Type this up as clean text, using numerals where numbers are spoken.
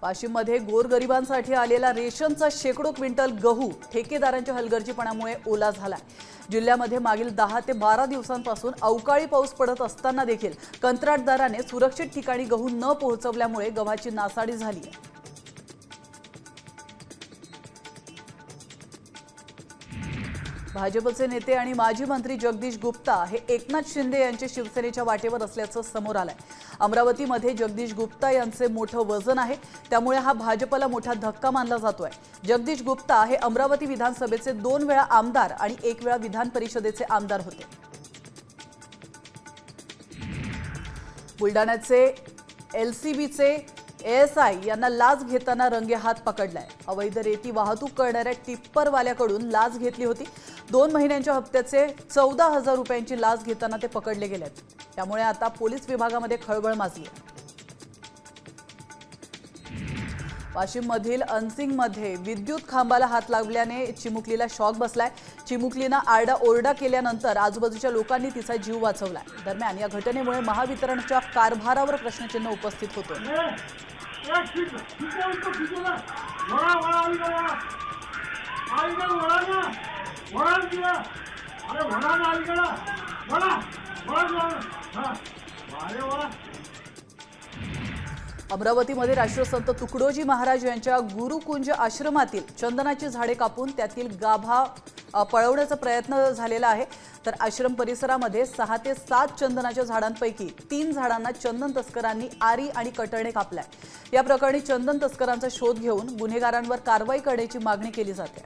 वाशिममध्ये गोरगरिबांसाठी आलेला रेशनचा शेकडो क्विंटल गहू ठेकेदारांच्या हलगर्जीपणामुळे ओला झालाय। जिल्ह्यामध्ये मागील 10 ते 12 दिवसांपासून अवकाळी पाऊस पडत असताना देखील कंत्राटदाराने सुरक्षित ठिकाणी गहू न पोहोचवल्यामुळे गव्हाची नासाडी झाली आहे। भाजपचे नेते आणि माजी मंत्री जगदीश गुप्ता हे एकनाथ शिंदे यांचे शिवसेनेच्या वाटेवर असल्याचं समोर आलंय। अमरावतीमध्ये जगदीश गुप्ता यांचे मोठं वजन आहे, त्यामुळे हा भाजपला मोठा धक्का मानला जातोय। जगदीश गुप्ता हे अमरावती विधानसभेचे 2 वेळा आमदार आणि 1 वेळा विधान परिषदेचे आमदार होते। बुलढाण्याचे एलसीबीचे एएसआय यांना लाच घेताना रंगेहात पकडलाय। अवैध रेती वाहतूक करणाऱ्या टिप्परवाल्याकडून लाच घेतली होती। 2 महिन्यांच्या हप्त्याचे 14,000 रुपयांची लाच घेताना ते पकडले गेलेत। त्यामुळे आता पोलीस विभागामध्ये खळबळ माजली आहे। वाशिममधील अनसिंगमध्ये विद्युत खांबाला हात लागल्याने चिमुकलीला शॉक बसलाय। चिमुकलीनं आरडाओरडा केल्यानंतर आजूबाजूच्या लोकांनी तिचा जीव वाचवलाय। दरम्यान या घटनेमुळे महावितरणच्या कारभारावर प्रश्नचिन्ह उपस्थित होतं। अमरावतीमध्ये राष्ट्रसंत तुकडोजी महाराज यांच्या गुरुकुंज आश्रमातील चंदनाची झाडे कापून त्यातील गाभा पळवण्याचा प्रयत्न झालेला आहे। तर आश्रम परिसरामध्ये 6 ते 7 चंदनाच्या झाडांपैकी 3 झाडांना चंदन तस्करांनी आरी आणि कटरने कापलाय। या प्रकरणी चंदन तस्करांचा शोध घेऊन गुन्हेगारांवर कारवाई करण्याची मागणी केली जाते।